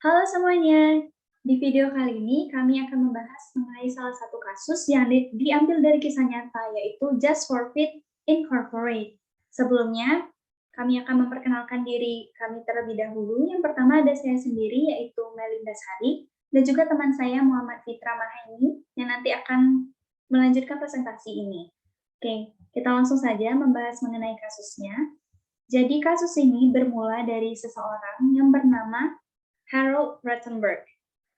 Halo semuanya, di video kali ini kami akan membahas mengenai salah satu kasus yang diambil dari kisah nyata, yaitu Just for Fit Incorporate. Sebelumnya, kami akan memperkenalkan diri kami terlebih dahulu. Yang pertama ada saya sendiri, yaitu Melinda Sari, dan juga teman saya Muhammad Fitra Mahaini, yang nanti akan melanjutkan presentasi ini. Oke, kita langsung saja membahas mengenai kasusnya. Jadi kasus ini bermula dari seseorang yang bernama Harold Rothenberg,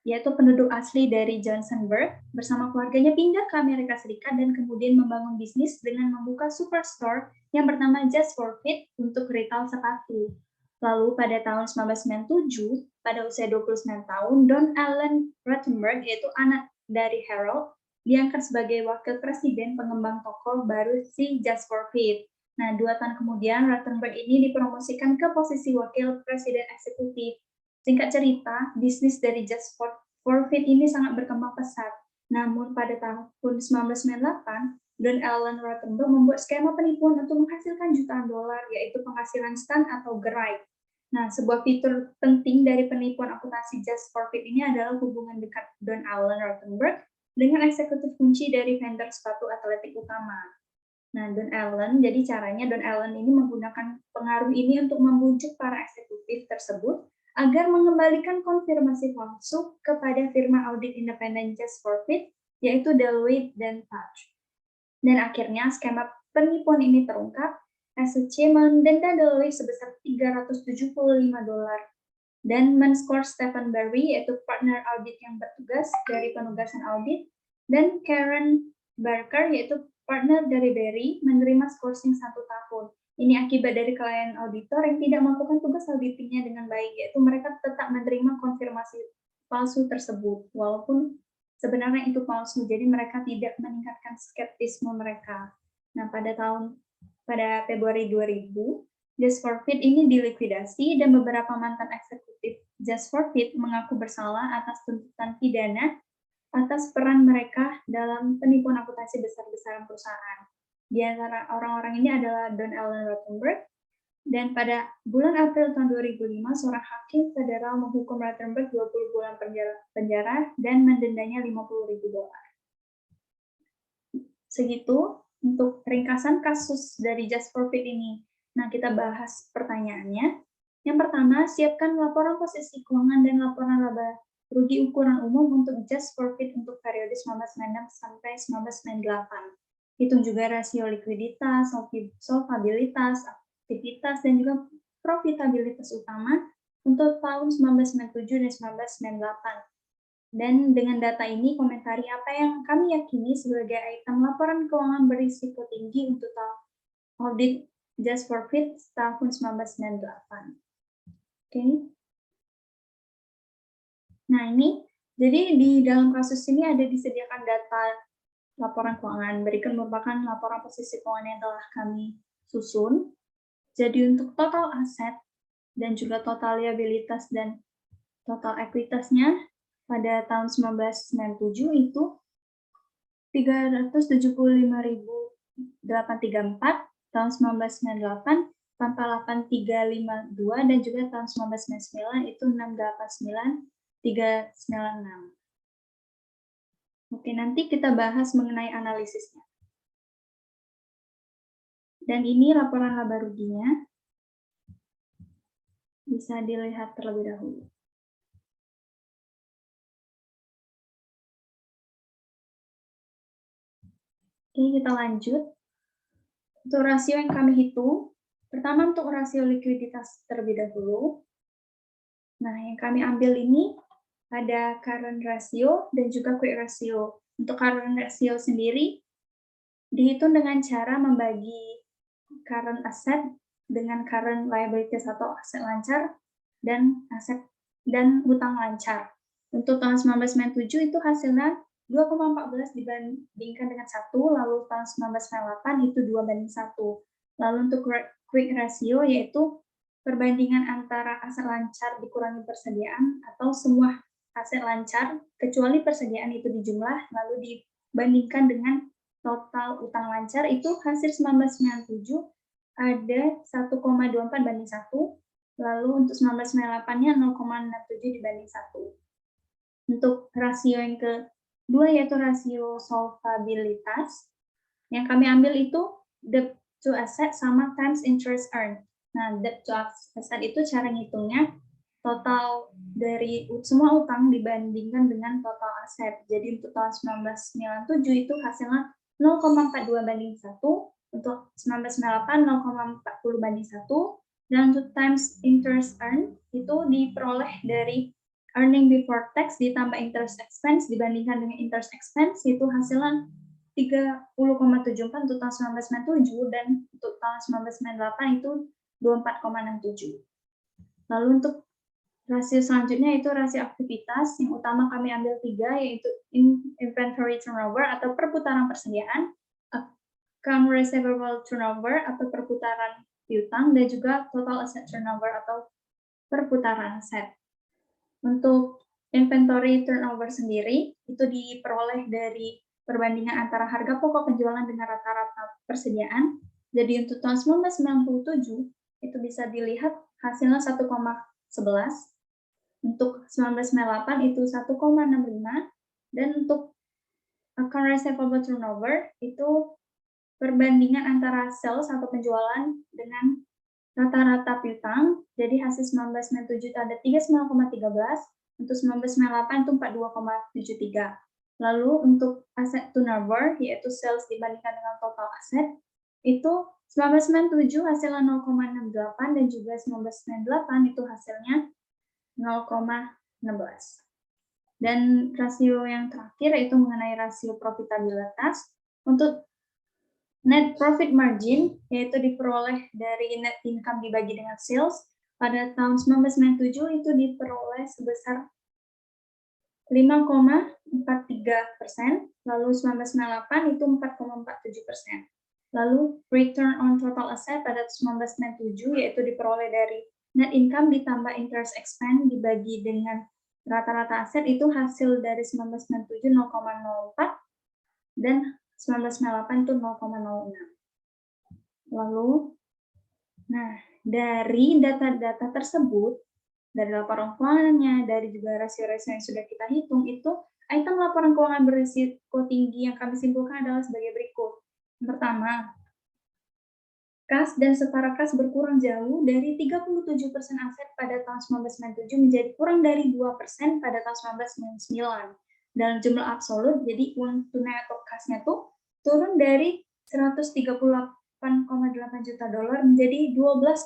yaitu penduduk asli dari Johnsonburg, bersama keluarganya pindah ke Amerika Serikat dan kemudian membangun bisnis dengan membuka superstore yang bernama Just for Fit untuk retail sepatu. Lalu pada tahun 1997, pada usia 29 tahun, Don Allen Rothenberg, yaitu anak dari Harold, diangkat sebagai wakil presiden pengembang toko baru si Just for Fit. Nah, 2 tahun kemudian, Rothenberg ini dipromosikan ke posisi wakil presiden eksekutif. Singkat cerita, bisnis dari Just for Fit ini sangat berkembang pesat. Namun pada tahun 1998, Don Allen Rothenberg membuat skema penipuan untuk menghasilkan jutaan dolar, yaitu penghasilan stunt atau gerai. Nah, sebuah fitur penting dari penipuan akuntansi Just for Fit ini adalah hubungan dekat Don Allen Rothenberg dengan eksekutif kunci dari vendor sepatu atletik utama. Nah, jadi caranya Don Allen ini menggunakan pengaruh ini untuk membujuk para eksekutif tersebut agar mengembalikan konfirmasi palsu kepada firma audit independen Just for Fit, yaitu Deloitte dan Touch. Dan akhirnya skema penipuan ini terungkap. SEC mendenda Deloitte sebesar $375 dan men-skor Stephen Barry, yaitu partner audit yang bertugas dari penugasan audit, dan Karen Barker, yaitu partner dari Barry, menerima skorsing 1 tahun. Ini akibat dari klien auditor yang tidak melakukan tugas auditingnya dengan baik, yaitu mereka tetap menerima konfirmasi palsu tersebut, walaupun sebenarnya itu palsu, jadi mereka tidak meningkatkan skeptisme mereka. Nah, pada Februari 2000, Just for Fit ini dilikuidasi dan beberapa mantan eksekutif Just for Fit mengaku bersalah atas tuntutan pidana atas peran mereka dalam penipuan akuntansi besar-besaran perusahaan. Di antara orang-orang ini adalah Don Allen Rothenberg, dan pada bulan April tahun 2005, seorang hakim federal menghukum Rothenberg 20 bulan penjara dan mendendanya $50.000. Segitu untuk ringkasan kasus dari Just for Fit ini. Nah, kita bahas pertanyaannya. Yang pertama, siapkan laporan posisi keuangan dan laporan laba rugi ukuran umum untuk Just for Fit untuk periode 1996 sampai 1998. Hitung juga rasio likuiditas, solvabilitas, aktivitas, dan juga profitabilitas utama untuk tahun 1997 dan 1998. Dan dengan data ini, komentari apa yang kami yakini sebagai item laporan keuangan berisiko tinggi untuk audit Just for Fit tahun 1998. Oke. Nah, ini jadi di dalam kasus ini ada disediakan data laporan keuangan. Berikut merupakan laporan posisi keuangan yang telah kami susun. Jadi untuk total aset dan juga total liabilitas dan total ekuitasnya pada tahun 1997 itu 375.834, tahun 1998 tanpa 8352, dan juga tahun 1999 itu 689.396. Oke, nanti kita bahas mengenai analisisnya. Dan ini laporan laba ruginya. Bisa dilihat terlebih dahulu. Oke, kita lanjut. Untuk rasio yang kami hitung, pertama untuk rasio likuiditas terlebih dahulu. Nah, yang kami ambil ini ada current ratio dan juga quick ratio. Untuk current ratio sendiri dihitung dengan cara membagi current asset dengan current liabilities atau aset lancar dan hutang lancar. Untuk tahun 1997 itu hasilnya 2,14 dibandingkan dengan 1, lalu tahun 1998 itu 2:1. Lalu untuk quick ratio yaitu perbandingan antara aset lancar dikurangi persediaan atau semua aset lancar kecuali persediaan itu dijumlah lalu dibandingkan dengan total utang lancar, itu hasil 1997 ada 1,24:1, Lalu untuk 1998-nya 0,67 dibanding 1. Untuk rasio yang kedua yaitu rasio solvabilitas. Yang kami ambil itu debt to asset sama times interest earned. Nah, debt to asset itu cara ngitungnya total dari semua utang dibandingkan dengan total aset. Jadi untuk tahun 1997 itu hasilnya 0,42 banding 1, untuk 1998 0,40 banding 1, dan untuk times interest earned itu diperoleh dari earning before tax ditambah interest expense dibandingkan dengan interest expense, itu hasilnya 30,74 untuk tahun 1997 dan untuk tahun 1998 itu 24,67. Lalu untuk rasio selanjutnya itu rasio aktivitas. Yang utama kami ambil 3, yaitu inventory turnover atau perputaran persediaan, account receivable turnover atau perputaran piutang, dan juga total asset turnover atau perputaran aset. Untuk inventory turnover sendiri, itu diperoleh dari perbandingan antara harga pokok penjualan dengan rata-rata persediaan. Jadi untuk tahun 1997, itu bisa dilihat hasilnya 1,11, untuk 1998 itu 1,65, dan untuk account receivable turnover itu perbandingan antara sales atau penjualan dengan rata-rata piutang. Jadi hasil 1997 itu ada 39,13, untuk 1998 itu 42,73. Lalu untuk asset turnover, yaitu sales dibandingkan dengan total aset, itu 1997 hasilnya 0,68 dan juga 1998 itu hasilnya 0,16. Dan rasio yang terakhir yaitu mengenai rasio profitabilitas. Untuk net profit margin, yaitu diperoleh dari net income dibagi dengan sales, pada tahun 1997 itu diperoleh sebesar 5,43%, lalu 1998 itu 4,47%. Lalu return on total asset pada 1997 yaitu diperoleh dari net income ditambah interest expense dibagi dengan rata-rata aset, itu hasil dari 1997 0,04 dan 1998 itu 0,06. Lalu, nah dari data-data tersebut, dari laporan keuangannya, dari juga rasio-rasio yang sudah kita hitung, itu item laporan keuangan berisiko tinggi yang kami simpulkan adalah sebagai berikut. Yang pertama, kas dan setara kas berkurang jauh dari 37% aset pada tahun 1997 menjadi kurang dari 2% pada tahun 1999. Dalam jumlah absolut, jadi uang tunai atau kasnya tuh turun dari 138,8 juta dolar menjadi 12,4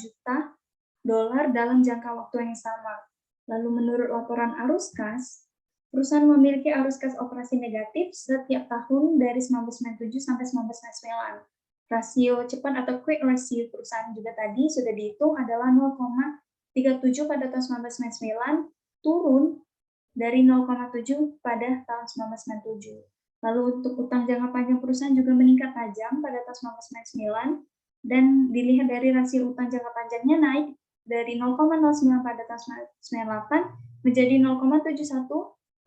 juta dolar dalam jangka waktu yang sama. Lalu menurut laporan arus kas, perusahaan memiliki arus kas operasi negatif setiap tahun dari 1997 sampai 1999. Rasio cepat atau quick ratio perusahaan juga tadi sudah dihitung adalah 0,37 pada tahun 1999, turun dari 0,7 pada tahun 1997. Lalu untuk utang jangka panjang perusahaan juga meningkat tajam pada tahun 1999, dan dilihat dari rasio utang jangka panjangnya naik dari 0,09 pada tahun 1998 menjadi 0,71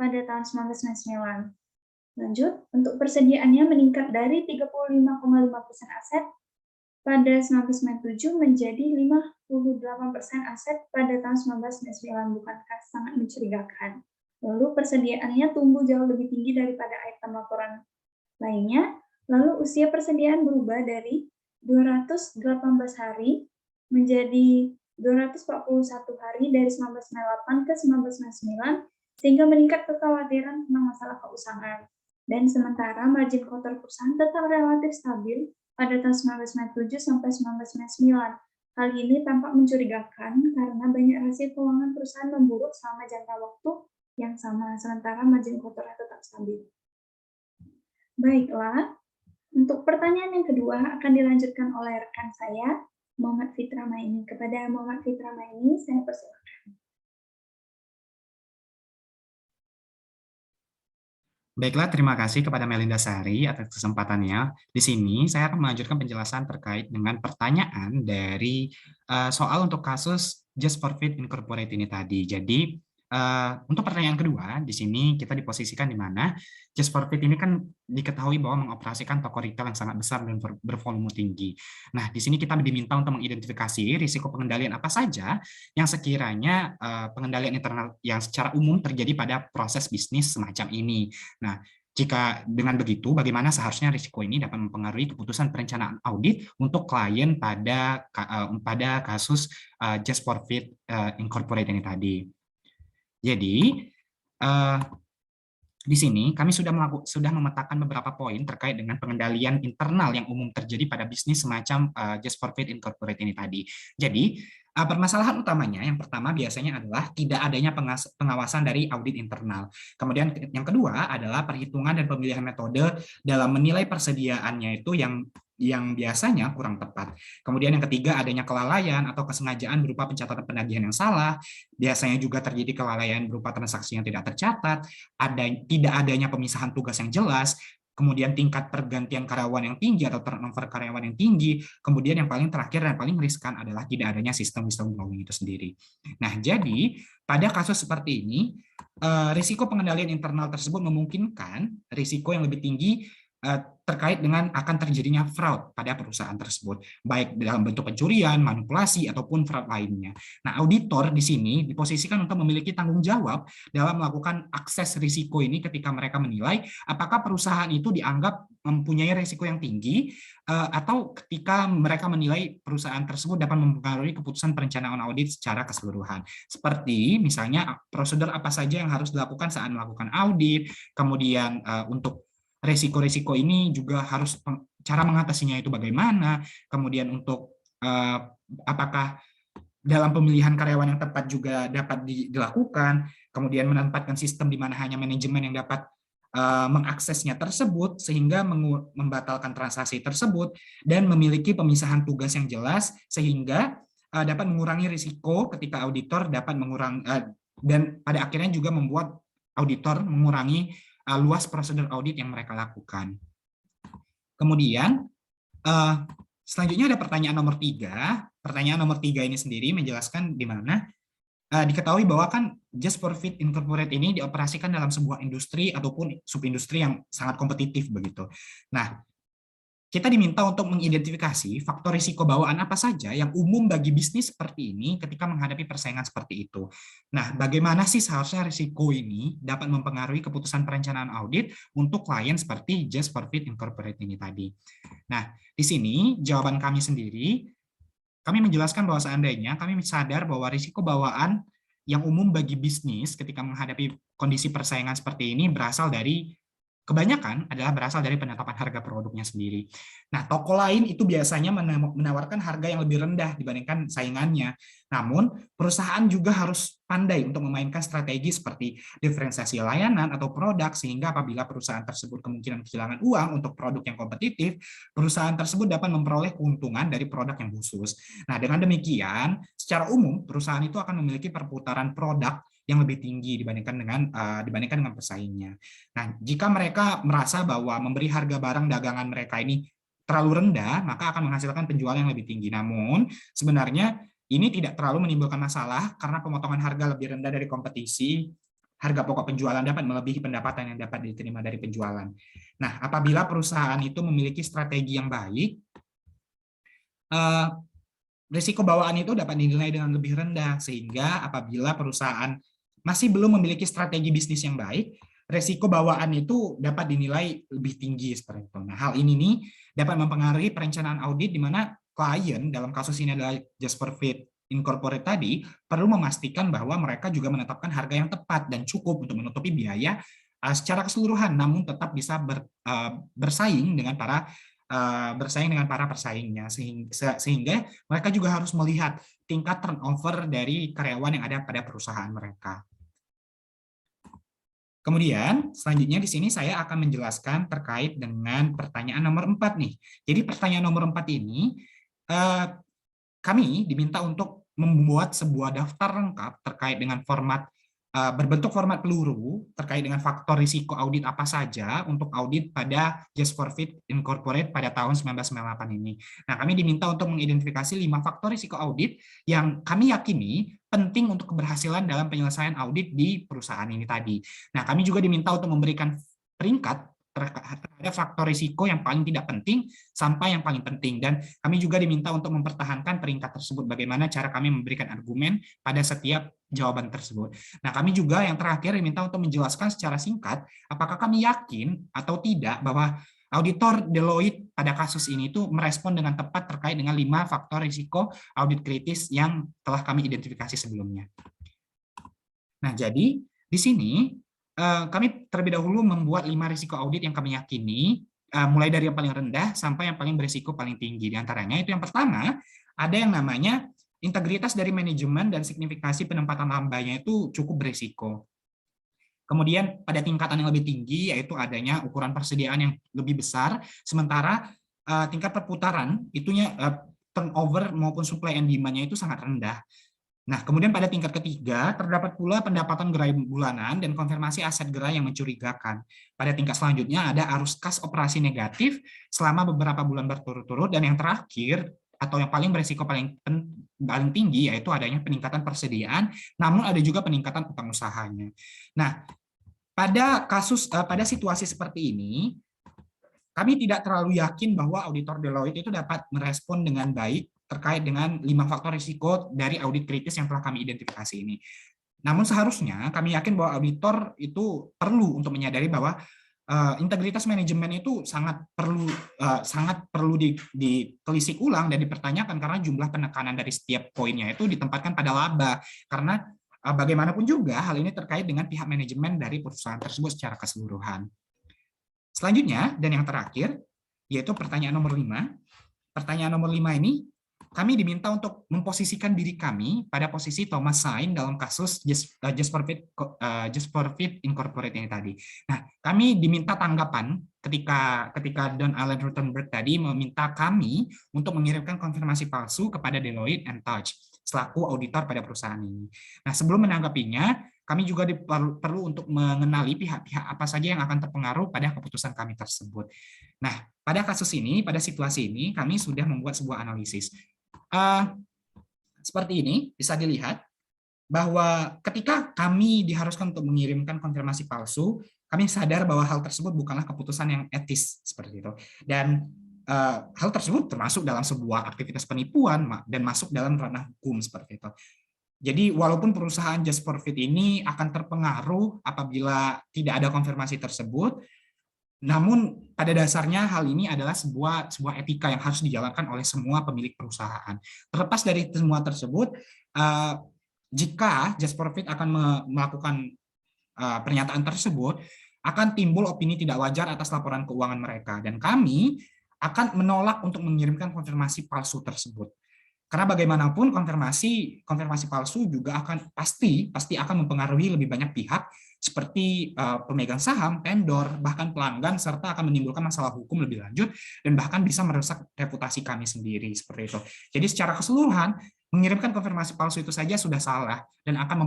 pada tahun 1999. Lanjut, untuk persediaannya meningkat dari 35,5% aset pada 1997 menjadi 58% aset pada tahun 1999. Bukankah sangat mencurigakan? Lalu persediaannya tumbuh jauh lebih tinggi daripada item laporan lainnya. Lalu usia persediaan berubah dari 218 hari menjadi 241 hari dari 1998 ke 1999, sehingga meningkat kekhawatiran tentang masalah keusahaan. Dan sementara margin kotor perusahaan tetap relatif stabil pada tahun 1997 sampai 1999. Hal ini tampak mencurigakan karena banyak rasio keuangan perusahaan memburuk selama jangka waktu yang sama, sementara margin kotornya tetap stabil. Baiklah, untuk pertanyaan yang kedua akan dilanjutkan oleh rekan saya, Muhammad Fitra Maini. Kepada Muhammad Fitra Maini, saya persilakan. Baiklah, terima kasih kepada Melinda Sari atas kesempatannya. Di sini saya akan melanjutkan penjelasan terkait dengan pertanyaan dari soal untuk kasus Just for Fit Incorporate ini tadi. Jadi, Untuk pertanyaan kedua, di sini kita diposisikan di mana Just for Fit ini kan diketahui bahwa mengoperasikan toko retail yang sangat besar dan bervolume tinggi. Nah, di sini kita diminta untuk mengidentifikasi risiko pengendalian apa saja yang sekiranya pengendalian internal yang secara umum terjadi pada proses bisnis semacam ini. Nah, jika dengan begitu, bagaimana seharusnya risiko ini dapat mempengaruhi keputusan perencanaan audit untuk klien pada kasus Just for Fit Incorporate ini tadi. Jadi, di sini kami sudah memetakan beberapa poin terkait dengan pengendalian internal yang umum terjadi pada bisnis semacam Just for Fit Incorporate ini tadi. Jadi, permasalahan utamanya yang pertama biasanya adalah tidak adanya pengawasan dari audit internal. Kemudian yang kedua adalah perhitungan dan pemilihan metode dalam menilai persediaannya itu yang biasanya kurang tepat. Kemudian yang ketiga adanya kelalaian atau kesengajaan berupa pencatatan penagihan yang salah. Biasanya juga terjadi kelalaian berupa transaksi yang tidak tercatat, tidak adanya pemisahan tugas yang jelas, kemudian tingkat pergantian karyawan yang tinggi atau turnover karyawan yang tinggi, kemudian yang paling terakhir dan paling riskan adalah tidak adanya sistem whistleblowing itu sendiri. Nah, jadi pada kasus seperti ini, risiko pengendalian internal tersebut memungkinkan risiko yang lebih tinggi terkait dengan akan terjadinya fraud pada perusahaan tersebut, baik dalam bentuk pencurian, manipulasi, ataupun fraud lainnya. Nah, auditor di sini diposisikan untuk memiliki tanggung jawab dalam melakukan akses risiko ini ketika mereka menilai apakah perusahaan itu dianggap mempunyai risiko yang tinggi, atau ketika mereka menilai perusahaan tersebut dapat mempengaruhi keputusan perencanaan audit secara keseluruhan. Seperti misalnya prosedur apa saja yang harus dilakukan saat melakukan audit, kemudian untuk resiko-resiko ini juga harus cara mengatasinya itu bagaimana, kemudian untuk apakah dalam pemilihan karyawan yang tepat juga dapat dilakukan, kemudian menempatkan sistem di mana hanya manajemen yang dapat mengaksesnya tersebut sehingga membatalkan transaksi tersebut dan memiliki pemisahan tugas yang jelas sehingga dapat mengurangi risiko ketika auditor dapat mengurangi dan pada akhirnya juga membuat auditor mengurangi luas prosedur audit yang mereka lakukan. Kemudian, selanjutnya ada pertanyaan nomor 3. Pertanyaan nomor 3 ini sendiri menjelaskan di mana diketahui bahwa kan Just for Fit Incorporate ini dioperasikan dalam sebuah industri ataupun subindustri yang sangat kompetitif begitu. Nah, kita diminta untuk mengidentifikasi faktor risiko bawaan apa saja yang umum bagi bisnis seperti ini ketika menghadapi persaingan seperti itu. Nah, bagaimana sih seharusnya risiko ini dapat mempengaruhi keputusan perencanaan audit untuk klien seperti Just for Fit Incorporate ini tadi. Nah, di sini jawaban kami sendiri, kami menjelaskan bahwa seandainya kami sadar bahwa risiko bawaan yang umum bagi bisnis ketika menghadapi kondisi persaingan seperti ini kebanyakan adalah berasal dari penetapan harga produknya sendiri. Nah, toko lain itu biasanya menawarkan harga yang lebih rendah dibandingkan saingannya. Namun, perusahaan juga harus pandai untuk memainkan strategi seperti diferensiasi layanan atau produk, sehingga apabila perusahaan tersebut kemungkinan kehilangan uang untuk produk yang kompetitif, perusahaan tersebut dapat memperoleh keuntungan dari produk yang khusus. Nah, dengan demikian, secara umum, perusahaan itu akan memiliki perputaran produk yang lebih tinggi dibandingkan dengan pesaingnya. Nah, jika mereka merasa bahwa memberi harga barang dagangan mereka ini terlalu rendah, maka akan menghasilkan penjualan yang lebih tinggi. Namun, sebenarnya ini tidak terlalu menimbulkan masalah karena pemotongan harga lebih rendah dari kompetisi, harga pokok penjualan dapat melebihi pendapatan yang dapat diterima dari penjualan. Nah, apabila perusahaan itu memiliki strategi yang baik, risiko bawaan itu dapat dinilai dengan lebih rendah, sehingga apabila perusahaan masih belum memiliki strategi bisnis yang baik, resiko bawaan itu dapat dinilai lebih tinggi seperti itu. Nah, hal ini nih dapat mempengaruhi perencanaan audit di mana klien dalam kasus ini adalah Just for Fit Incorporate tadi perlu memastikan bahwa mereka juga menetapkan harga yang tepat dan cukup untuk menutupi biaya secara keseluruhan, namun tetap bisa bersaing dengan para persaingnya, sehingga mereka juga harus melihat tingkat turnover dari karyawan yang ada pada perusahaan mereka. Kemudian, selanjutnya di sini saya akan menjelaskan terkait dengan pertanyaan nomor 4 nih. Jadi pertanyaan nomor 4 ini, kami diminta untuk membuat sebuah daftar lengkap terkait dengan format berbentuk format peluru terkait dengan faktor risiko audit apa saja untuk audit pada Just for Fit Incorporate pada tahun 1998 ini. Nah, kami diminta untuk mengidentifikasi 5 faktor risiko audit yang kami yakini penting untuk keberhasilan dalam penyelesaian audit di perusahaan ini tadi. Nah, kami juga diminta untuk memberikan peringkat terhadap faktor risiko yang paling tidak penting sampai yang paling penting, dan kami juga diminta untuk mempertahankan peringkat tersebut, bagaimana cara kami memberikan argumen pada setiap jawaban tersebut. Nah, kami juga yang terakhir diminta untuk menjelaskan secara singkat apakah kami yakin atau tidak bahwa auditor Deloitte pada kasus ini itu merespon dengan tepat terkait dengan 5 faktor risiko audit kritis yang telah kami identifikasi sebelumnya. Nah, jadi di sini kami terlebih dahulu membuat 5 risiko audit yang kami yakini, mulai dari yang paling rendah sampai yang paling berisiko paling tinggi. Di antaranya itu yang pertama, ada yang namanya integritas dari manajemen dan signifikasi penempatan lambanya itu cukup berisiko. Kemudian pada tingkatan yang lebih tinggi, yaitu adanya ukuran persediaan yang lebih besar, sementara tingkat perputaran, itunya turnover maupun supply and demand-nya itu sangat rendah. Nah, kemudian pada tingkat ketiga, terdapat pula pendapatan gerai bulanan dan konfirmasi aset gerai yang mencurigakan. Pada tingkat selanjutnya ada arus kas operasi negatif selama beberapa bulan berturut-turut, dan yang terakhir, atau yang paling berisiko paling tinggi, yaitu adanya peningkatan persediaan, namun ada juga peningkatan utang usahanya. Nah, pada situasi seperti ini, kami tidak terlalu yakin bahwa auditor Deloitte itu dapat merespon dengan baik terkait dengan 5 faktor risiko dari audit kritis yang telah kami identifikasi ini. Namun seharusnya kami yakin bahwa auditor itu perlu untuk menyadari bahwa integritas manajemen itu sangat perlu ditelisik ulang dan dipertanyakan, karena jumlah penekanan dari setiap poinnya itu ditempatkan pada laba, karena bagaimanapun juga hal ini terkait dengan pihak manajemen dari perusahaan tersebut secara keseluruhan. Selanjutnya, dan yang terakhir, yaitu pertanyaan nomor 5. Pertanyaan nomor 5 ini, kami diminta untuk memposisikan diri kami pada posisi Thomas Sain dalam kasus Just for Fit Incorporate ini tadi. Nah, kami diminta tanggapan ketika Don Allen Ruthenberg tadi meminta kami untuk mengirimkan konfirmasi palsu kepada Deloitte and Touch selaku auditor pada perusahaan ini. Nah, sebelum menanggapinya, kami juga perlu untuk mengenali pihak-pihak apa saja yang akan terpengaruh pada keputusan kami tersebut. Nah, pada kasus ini, pada situasi ini, kami sudah membuat sebuah analisis. Seperti ini, bisa dilihat bahwa ketika kami diharuskan untuk mengirimkan konfirmasi palsu, kami sadar bahwa hal tersebut bukanlah keputusan yang etis seperti itu. Dan hal tersebut termasuk dalam sebuah aktivitas penipuan dan masuk dalam ranah hukum seperti itu. Jadi walaupun perusahaan Just for Fit ini akan terpengaruh apabila tidak ada konfirmasi tersebut, namun pada dasarnya hal ini adalah sebuah etika yang harus dijalankan oleh semua pemilik perusahaan. Terlepas dari semua tersebut, jika Just for Fit akan melakukan pernyataan tersebut, akan timbul opini tidak wajar atas laporan keuangan mereka, dan kami akan menolak untuk mengirimkan konfirmasi palsu tersebut. Karena bagaimanapun konfirmasi palsu juga akan pasti akan mempengaruhi lebih banyak pihak seperti pemegang saham, vendor, bahkan pelanggan, serta akan menimbulkan masalah hukum lebih lanjut dan bahkan bisa merusak reputasi kami sendiri seperti itu. Jadi secara keseluruhan mengirimkan konfirmasi palsu itu saja sudah salah dan akan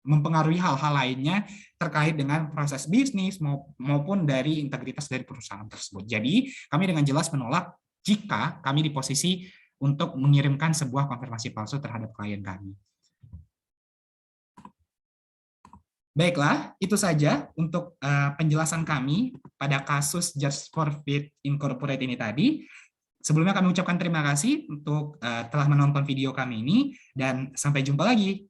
mempengaruhi hal-hal lainnya terkait dengan proses bisnis maupun dari integritas dari perusahaan tersebut. Jadi kami dengan jelas menolak jika kami di posisi untuk mengirimkan sebuah konfirmasi palsu terhadap klien kami. Baiklah, itu saja untuk penjelasan kami pada kasus Just for Fit Incorporate ini tadi. Sebelumnya kami ucapkan terima kasih untuk telah menonton video kami ini, dan sampai jumpa lagi.